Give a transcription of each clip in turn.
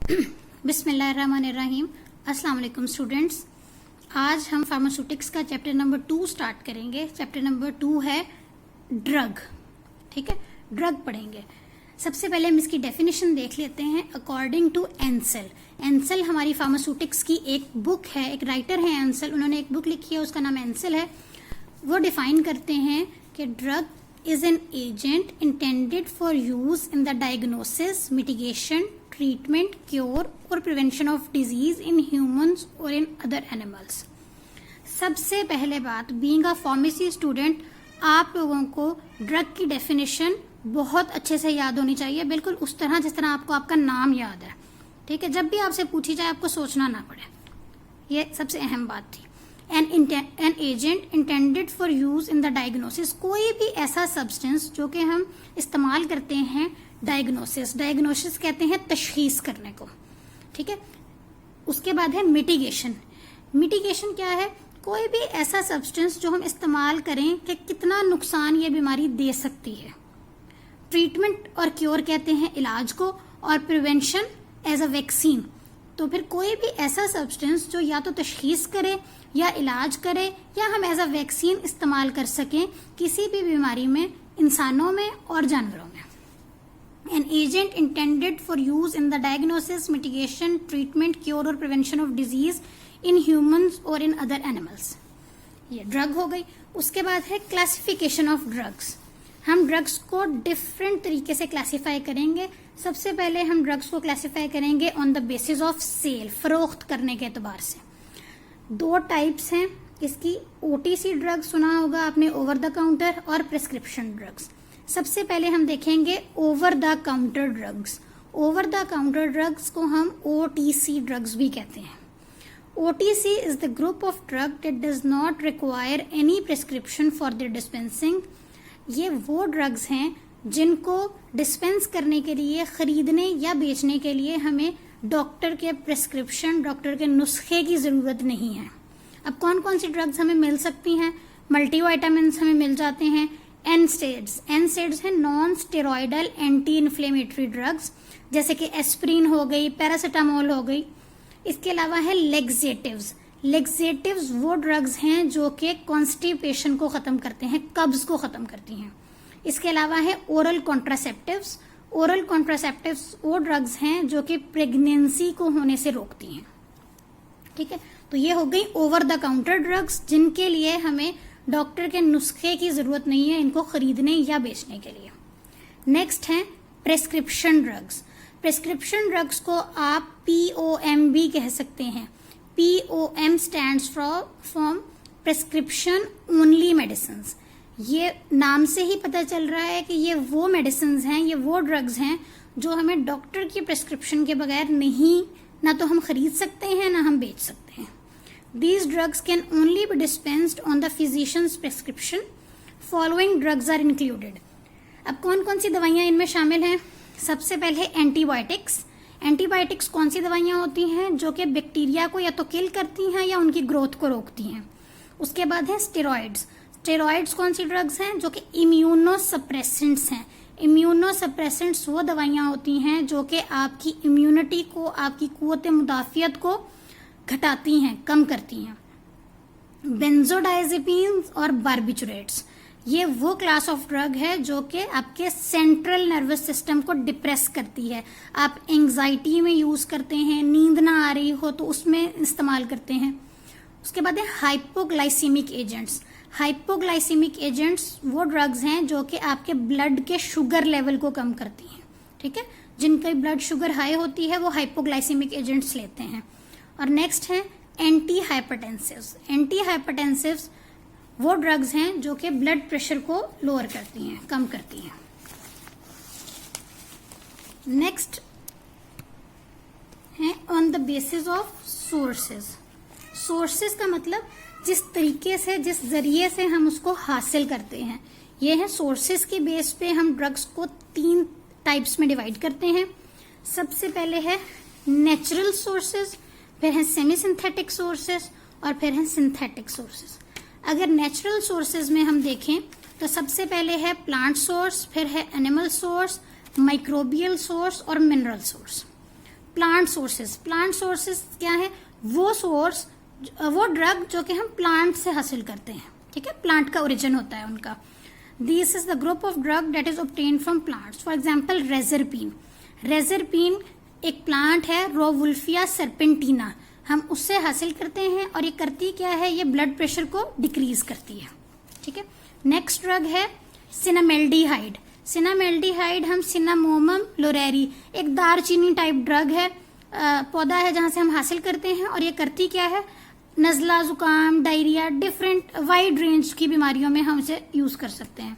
बिस्मिल्लाहिर्रहमानिर्रहीम। अस्सलाम वालेकुम स्टूडेंट्स। आज हम फार्मास्यूटिक्स का चैप्टर नंबर 2 स्टार्ट करेंगे। चैप्टर नंबर 2 है ड्रग। ठीक है, ड्रग पढ़ेंगे। सबसे पहले हम इसकी डेफिनेशन देख लेते हैं अकॉर्डिंग टू एंसेल। एंसेल हमारी फार्मास्यूटिक्स की एक बुक है, एक राइटर है एंसेल, उन्होंने एक बुक लिखी है, उसका नाम एंसेल है। वो डिफाइन करते हैं कि drug is an agent intended for use in the diagnosis, mitigation, treatment, cure or prevention of disease in humans or in other animals. सबसे पहले बात, being a pharmacy student, आप लोगों को ड्रग की डेफिनेशन बहुत अच्छे से याद होनी चाहिए, बिल्कुल उस तरह जिस तरह आपको आपका नाम याद है। ठीक है, जब भी आपसे पूछी जाए आपको सोचना ना पड़े, ये सबसे अहम बात थी। N agent intended for use in the diagnosis, कोई भी ऐसा सब्सटेंस जो कि हम इस्तेमाल करते हैं डायग्नोसिस। डायग्नोसिस कहते हैं तशखीस करने को। ठीक है, उसके बाद है मिटिगेशन। मिटिगेशन क्या है? कोई भी ऐसा सब्सटेंस जो हम इस्तेमाल करें कि कितना नुकसान ये बीमारी दे सकती है। ट्रीटमेंट और क्योर कहते हैं इलाज को, और प्रिवेंशन एज अ वैक्सीन। तो फिर कोई भी ऐसा सब्सटेंस जो या तो तशखीस करे या इलाज करे या हम एज अ वैक्सीन इस्तेमाल कर सकें किसी भी बीमारी में, इंसानों में और जानवरों में। An agent intended for use in the diagnosis, mitigation, treatment, cure और prevention of disease in humans और इन अदर एनिमल्स। ये ड्रग हो गई। उसके बाद है क्लासिफिकेशन ऑफ ड्रग्स। हम ड्रग्स को डिफरेंट तरीके से क्लासिफाई करेंगे। सबसे पहले हम ड्रग्स को क्लासिफाई करेंगे on the basis of sale, फरोख्त करने के एतबार से। दो टाइप्स हैं इसकी। ओटीसी ड्रग सुना होगा आपने, ओवर द काउंटर, और प्रिस्क्रिप्शन ड्रग्स। सबसे पहले हम देखेंगे over the counter drugs. Over the counter drugs को हम ओटीसी ड्रग्स भी कहते हैं। OTC is the group of drug that does not require any prescription for their dispensing. ये वो ड्रग्स हैं जिनको डिस्पेंस करने के लिए, खरीदने या बेचने के लिए हमें डॉक्टर के प्रिस्क्रिप्शन, डॉक्टर के नुस्खे की जरूरत नहीं है। अब कौन कौन सी ड्रग्स हमें मिल सकती हैं? मल्टीविटामिन्स हमें मिल जाते हैं। एनसेड्स, एनसेड्स है non steroidal anti inflammatory drugs, जैसे कि एस्प्रिन हो गई, पैरासिटामोल हो गई। इसके अलावा है लेग्जेटिव्स। लेग्जेटिव्स वो ड्रग्स हैं जो कि कॉन्स्टिपेशन को खत्म करते हैं, कब्ज को खत्म करती हैं। इसके अलावा है ओरल कॉन्ट्रासेप्टिव्स। ओरल कॉन्ट्रासेप्टिव्स वो ड्रग्स हैं जो कि प्रेगनेंसी को होने से रोकती हैं। ठीक है, तो ये हो गई ओवर द काउंटर ड्रग्स, जिनके लिए हमें डॉक्टर के नुस्खे की जरूरत नहीं है इनको खरीदने या बेचने के लिए। नेक्स्ट है प्रेस्क्रिप्शन ड्रग्स। प्रेस्क्रिप्शन ड्रग्स को आप POM भी कह सकते हैं। POM stands for prescription only medicine. ये नाम से ही पता चल रहा है कि ये वो मेडिसिन हैं, ये वो ड्रग्स हैं जो हमें डॉक्टर की प्रिस्क्रिप्शन के बगैर नहीं, ना तो हम खरीद सकते हैं ना हम बेच सकते हैं। These drugs can only be dispensed on the physician's prescription. Following drugs are included. अब कौन कौन सी दवाइयां इनमें शामिल हैं? सबसे पहले एंटीबायोटिक्स। एंटीबायोटिक्स कौन सी दवाइयां होती हैं जो कि बैक्टीरिया को या तो किल करती हैं या उनकी ग्रोथ को रोकती हैं। उसके बाद है स्टेरॉइड्स। स्टेरॉइड्स कौन सी ड्रग्स हैं? जो कि इम्यूनोसप्रेसेंट्स हैं। इम्यूनोसप्रेसेंट्स वो दवाइयां होती हैं जो कि आपकी इम्यूनिटी को, आपकी कुव्वत मुदाफियत को घटाती हैं, कम करती हैं। बेंजोडाइजेपिन्स और बार्बिचुरेट्स, ये वो क्लास ऑफ ड्रग है जो कि आपके सेंट्रल नर्वस सिस्टम को डिप्रेस करती है। आप एंजाइटी में यूज करते हैं, नींद ना आ रही हो तो उसमें इस्तेमाल करते हैं। उसके बाद है हाइपोग्लाइसीमिक एजेंट्स। हाइपोग्लाइसीमिक एजेंट्स वो ड्रग्स हैं जो कि आपके ब्लड के शुगर लेवल को कम करती हैं। ठीक है, जिनकी ब्लड शुगर हाई होती है वो हाइपोग्लाइसीमिक एजेंट्स लेते हैं। और नेक्स्ट है एंटी हाइपरटेंसिव्स। एंटी हाइपरटेंसिव्स वो ड्रग्स हैं जो कि ब्लड प्रेशर को लोअर करती हैं, कम करती हैं। नेक्स्ट है on the basis of sources. Sources का मतलब जिस तरीके से, जिस जरिए से हम उसको हासिल करते हैं, ये है सोर्सेज के बेस पे हम ड्रग्स को 3 टाइप्स में डिवाइड करते हैं। सबसे पहले है नेचुरल सोर्सेज, फिर है सेमी सिंथेटिक सोर्सेज और फिर है सिंथेटिक सोर्सेज। अगर नेचुरल सोर्सेज में हम देखें तो सबसे पहले है प्लांट सोर्स, फिर है एनिमल सोर्स, माइक्रोबियल सोर्स और मिनरल सोर्स। प्लांट सोर्सेस क्या है? वो ड्रग जो कि हम प्लांट से हासिल करते हैं, ठीक है, प्लांट का ओरिजिन होता है उनका. This is the group of drug that is obtained from plants. For example reserpine एक प्लांट है, रोवुल्फिया सर्पेंटिना, हम उससे हासिल करते हैं और ये करती क्या है? ये ब्लड प्रेशर को डिक्रीज करती है, ठीक है. नेक्स्ट ड्रग है सिनामेल्डिहाइड हम सिनामोमम लोरेरी, एक दारचीनी टाइप ड्रग है, पौधा है जहां से हम हासिल करते हैं और ये करती क्या है? नजला, जुकाम, डायरिया, डिफरेंट वाइड रेंज की बीमारियों में हम इसे यूज कर सकते हैं.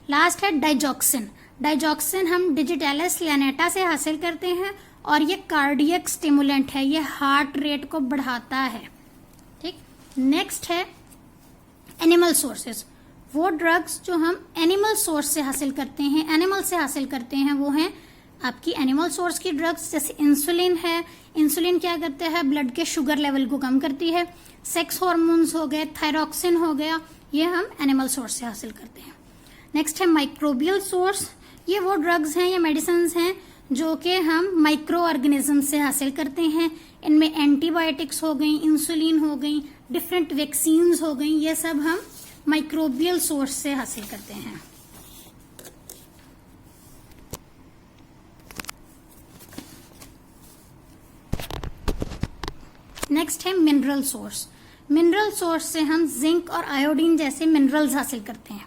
लास्ट है डाइजॉक्सिन हम डिजिटेलिस लैनेटा से हासिल करते हैं और ये कार्डियक स्टिमुलेंट है, ये हार्ट रेट को बढ़ाता है, ठीक. नेक्स्ट है एनिमल सोर्सेस. वो ड्रग्स जो हम एनिमल सोर्स से हासिल करते हैं, वो हैं आपकी एनिमल सोर्स की ड्रग्स. जैसे इंसुलिन है, इंसुलिन क्या करता है? ब्लड के शुगर लेवल को कम करती है. सेक्स हार्मोन्स हो गए, थायरॉक्सिन हो गया, ये हम एनिमल सोर्स से हासिल करते हैं. नेक्स्ट है माइक्रोबियल सोर्स. ये वो ड्रग्स हैं या मेडिसिन हैं जो कि हम माइक्रो ऑर्गेनिज्म से हासिल करते हैं. इनमें एंटीबायोटिक्स हो गई, इंसुलिन हो गई, डिफरेंट वैक्सीन्स हो गई, ये सब हम माइक्रोबियल सोर्स से हासिल करते हैं. नेक्स्ट है मिनरल सोर्स से हम जिंक और आयोडीन जैसे मिनरल्स हासिल करते हैं.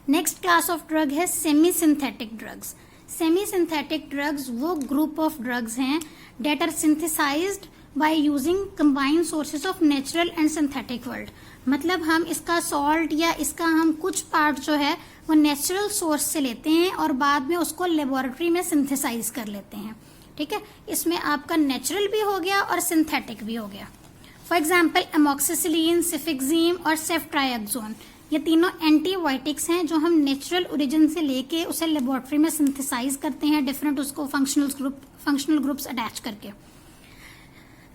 नेक्स्ट क्लास ऑफ ड्रग है सेमी सिंथेटिक ड्रग्स वो ग्रुप ऑफ ड्रग्स हैं that are synthesised by using combined sources of natural and synthetic world. मतलब हम इसका सॉल्ट या इसका हम कुछ पार्ट जो है वो नेचुरल सोर्स से लेते हैं और बाद में उसको लेबोरेटरी में सिंथेसाइज कर लेते हैं, ठीक है. इसमें आपका नेचुरल भी हो गया और सिंथेटिक भी हो गया. फॉर एग्जाम्पल एमोक्सिसिलिन, सिफिक्जीम और सेफ्ट्राइक्सोन, ये तीनों एंटीबायोटिक्स हैं जो हम नेचुरल ओरिजिन से लेके उसे लेबोरेटरी में सिंथेसाइज करते हैं, डिफरेंट उसको फंक्शनल ग्रुप्स अटैच करके.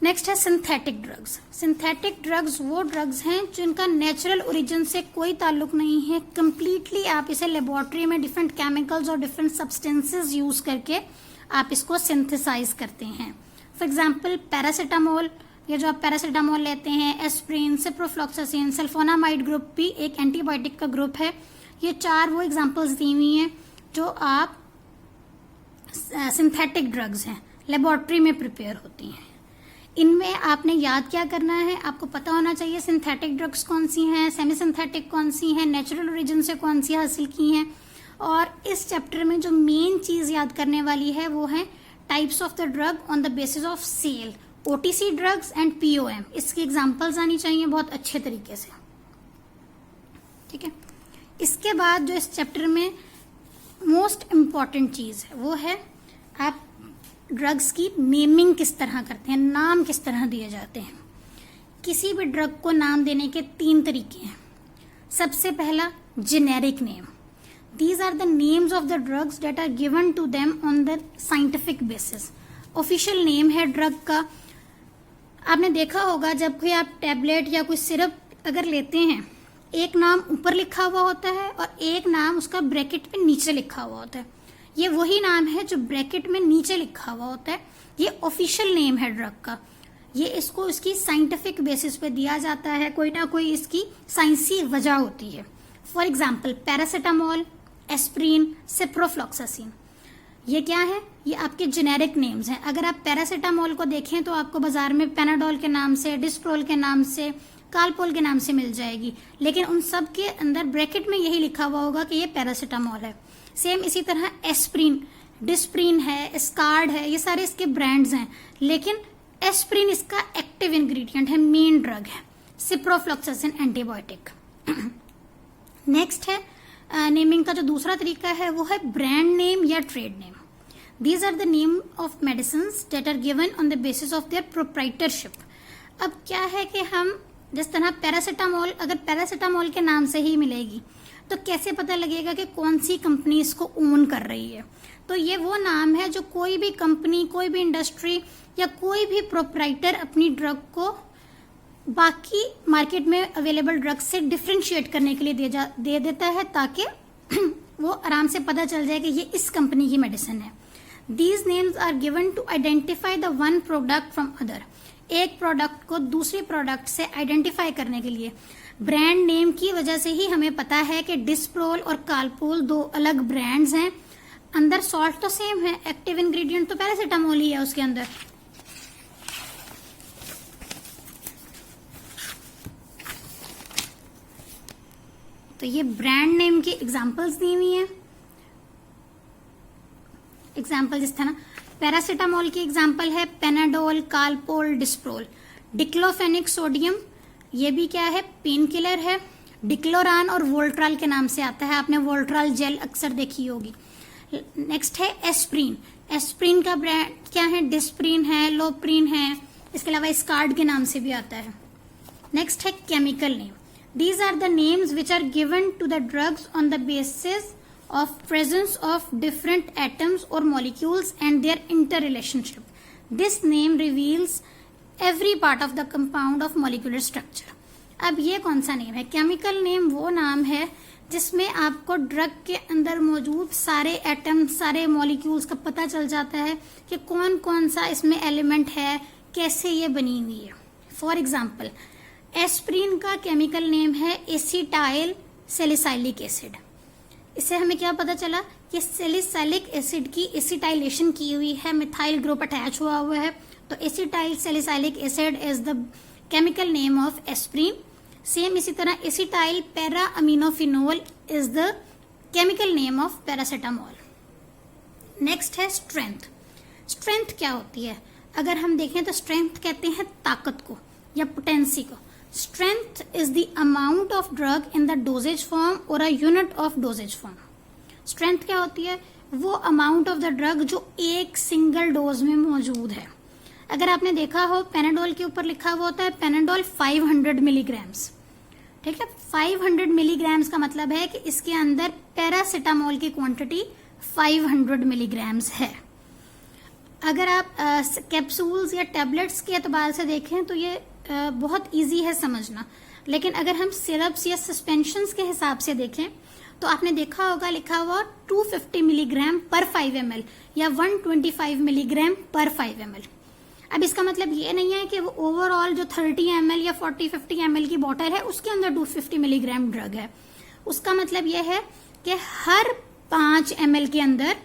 नेक्स्ट है सिंथेटिक ड्रग्स वो ड्रग्स हैं जिनका नेचुरल ओरिजिन से कोई ताल्लुक नहीं है. कंप्लीटली आप इसे लेबोरेटरी में डिफरेंट केमिकल्स और डिफरेंट सब्सटेंसेस यूज करके आप इसको सिंथेसाइज करते हैं. फॉर एग्जाम्पल पैरासीटामोल, ये जो आप पैरासीटामोल लेते हैं, एस्प्रिन, सिप्रोफ्लॉक्सासिन, सल्फोनामाइड ग्रुप भी एक एंटीबायोटिक का ग्रुप है. ये 4 वो एग्जाम्पल्स दी हुई हैं जो आप सिंथेटिक ड्रग्स हैं, लेबोरेटरी में प्रिपेयर होती हैं. इनमें आपने याद क्या करना है? आपको पता होना चाहिए सिंथेटिक ड्रग्स कौन सी हैं, सेमी सिंथेटिक कौन सी हैं, नेचुरल ओरिजिन से कौन सी हासिल की हैं. और इस चैप्टर में जो मेन चीज याद करने वाली है वो है types of the drug on the basis of sale, OTC drugs and POM. इसकी एग्जांपल्स आनी चाहिए बहुत अच्छे तरीके से, ठीक है. इसके बाद जो इस चैप्टर में मोस्ट इम्पॉर्टेंट चीज है वो है आप ड्रग्स की नेमिंग किस तरह करते हैं, नाम किस तरह दिए जाते हैं. किसी भी ड्रग को नाम देने के 3 तरीके हैं. सबसे पहला generic name. These are the names of the drugs that are given to them on the scientific basis. Official name है ड्रग का. आपने देखा होगा जब कोई आप टैबलेट या कोई सिरप अगर लेते हैं, एक नाम ऊपर लिखा हुआ होता है और एक नाम उसका ब्रैकेट में नीचे लिखा हुआ होता है. ये वही नाम है जो ब्रैकेट में नीचे लिखा हुआ होता है. ये ऑफिशियल नेम है ड्रग का. ये इसको इसकी साइंटिफिक बेसिस पे दिया जाता है, कोई ना कोई इसकी साइंसी वजह होती है. For example paracetamol, aspirin, ciprofloxacin, ये क्या है? ये आपके जेनेरिक नेम्स हैं. अगर आप पैरासीटामोल को देखें तो आपको बाजार में पेनाडोल के नाम से, डिस्प्रोल के नाम से, कालपोल के नाम से मिल जाएगी, लेकिन उन सब के अंदर ब्रैकेट में यही लिखा हुआ होगा कि ये पैरासीटामोल है. सेम इसी तरह एस्प्रिन, डिस्प्रिन है, स्कार्ड है, ये सारे इसके ब्रांड्स हैं, लेकिन एस्प्रिन इसका एक्टिव इंग्रेडिएंट है, मेन ड्रग है. Ciprofloxacin antibiotic. नेक्स्ट है नेमिंग का जो दूसरा तरीका है वो है ब्रांड नेम या trade name. These are the name of medicines that are given on the basis of their proprietorship. अब क्या है कि हम जिस तरह पैरासीटामोल, अगर पैरासीटामोल के नाम से ही मिलेगी तो कैसे पता लगेगा कि कौन सी कंपनी इसको ओन कर रही है? तो ये वो नाम है जो कोई भी कंपनी, कोई भी इंडस्ट्री या कोई भी प्रोप्राइटर अपनी ड्रग को बाकी मार्केट में अवेलेबल ड्रग से डिफ्रेंशिएट करने के लिए दे देता है, ताकि वो आराम से पता चल जाए कि ये इस कंपनी की मेडिसिन है. These names are given to identify the one product from other. एक प्रोडक्ट को दूसरे प्रोडक्ट से आइडेंटिफाई करने के लिए। ब्रांड नेम की वजह से ही हमें पता है कि डिस्प्रोल और कालपोल दो अलग ब्रांड्स हैं। अंदर सॉल्ट तो सेम है, एक्टिव इंग्रेडिएंट तो पैरासिटामोल ही है उसके अंदर। तो ये ब्रांड नेम की एग्जांपल्स दी हुई हैं। एग्जाम्पल जिस तरह पैरासिटामोल की एग्जाम्पल है पेनाडोल, कालपोल, डिस्प्रोल। डिक्लोफेनिक सोडियम, ये भी क्या है, पेन किलर है। डिक्लोरान और वोल्ट्राल के नाम से आता है, आपने वोल्ट्राल जेल अक्सर देखी होगी। नेक्स्ट है एस्प्रीन। एस्प्रीन का ब्रांड क्या है, डिस्प्रीन है, लोप्रीन है। इसके अलावा स्कार्ड के नाम से भी आता है। नेक्स्ट है chemical name. These are the names which are given to the drugs on the basis of presence of different atoms or molecules and their interrelationship. This name reveals every part of the compound of molecular structure. अब ये कौन सा name है? Chemical name वो नाम है जिसमें आपको ड्रग के अंदर मौजूद सारे एटम, सारे मॉलिक्यूल्स का पता चल जाता है कि कौन कौन सा इसमें एलिमेंट है, कैसे ये बनी हुई है। फॉर एग्जाम्पल, एस्प्रीन का केमिकल नेम है एसिटाइल सैलिसाइलिक एसिड। इससे हमें क्या पता चला कि सैलिसाइलिक एसिड की एसिटाइलेशन की हुई है, मिथाइल ग्रुप अटैच हुआ हुआ है, तो acetyl salicylic acid is the chemical name of aspirin. Same इसी तरह acetyl para aminophenol is the chemical name of paracetamol. Next है स्ट्रेंथ। स्ट्रेंथ क्या होती है? अगर हम देखें तो स्ट्रेंथ कहते हैं ताकत को या पोटेंसी को। Strength is the amount of drug in the dosage form or a unit of dosage form. Strength क्या होती है? वो amount of the drug जो एक सिंगल डोज में मौजूद है। अगर आपने देखा हो पेनाडोल के ऊपर लिखा हुआ होता है पेनाडोल 500 मिलीग्राम्स, ठीक है। 500 मिलीग्राम्स का मतलब है कि इसके अंदर पैरासिटामोल की क्वांटिटी 500 मिलीग्राम्स है। अगर आप कैप्सूल्स या टैबलेट्स के एतबार से देखें तो ये बहुत इजी है समझना, लेकिन अगर हम सिरप्स या सस्पेंशंस के हिसाब से देखें तो आपने देखा होगा लिखा हुआ 250 मिलीग्राम पर 5 ml या 125 मिलीग्राम पर 5 ml। अब इसका मतलब ये नहीं है कि वो ओवरऑल जो 30 ml या 40-50 ml की बोतल है उसके अंदर 250 मिलीग्राम ड्रग है। उसका मतलब ये है कि हर 5 ml के अंदर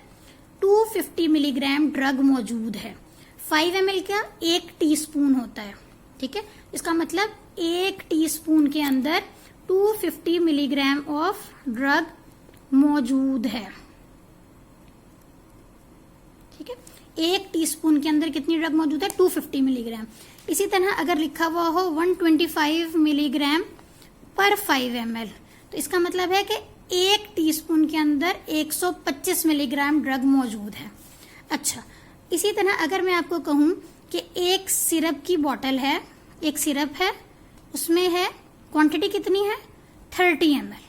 250 मिलीग्राम ड्रग मौजूद है। 5 ml का 1 टीस्पून होता है, ठीक है। इसका मतलब 1 टीस्पून के अंदर 250 मिलीग्राम ऑफ ड्रग मौजूद है, ठीक है। 1 टीस्पून के अंदर कितनी ड्रग मौजूद है? 250 मिलीग्राम। इसी तरह अगर लिखा हुआ हो 125 मिलीग्राम पर 5 ml, तो इसका मतलब है कि 1 टीस्पून के अंदर 125 मिलीग्राम ड्रग मौजूद है। अच्छा, इसी तरह अगर मैं आपको कहूं कि एक सिरप की बोतल है, एक सिरप है, उसमें है क्वांटिटी कितनी है? 30 ml,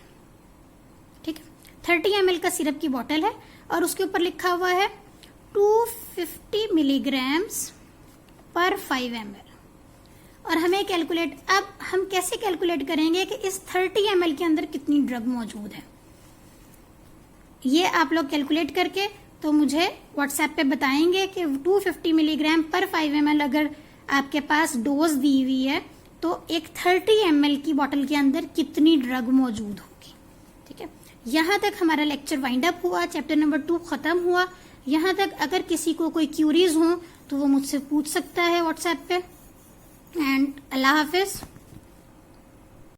ठीक है। 30 ml का सिरप की बोतल है और उसके ऊपर लिखा हुआ है 250 मिलीग्राम्स पर 5 ml। और हमें कैलकुलेट, अब हम कैसे कैलकुलेट करेंगे कि इस 30 ml के अंदर कितनी ड्रग मौजूद है? ये आप लोग कैलकुलेट करके तो मुझे व्हाट्सएप पे बताएंगे कि 250 मिलीग्राम पर 5 ml अगर आपके पास डोज दी हुई है तो एक 30 ml की बोतल के अंदर कितनी ड्रग मौजूद होगी, ठीक है। यहाँ तक हमारा लेक्चर वाइंड अप हुआ, चैप्टर नंबर 2 खत्म हुआ। यहाँ तक अगर किसी को कोई क्यूरीज हो तो वो मुझसे पूछ सकता है व्हाट्सएप पे। एंड अल्लाह हाफिज।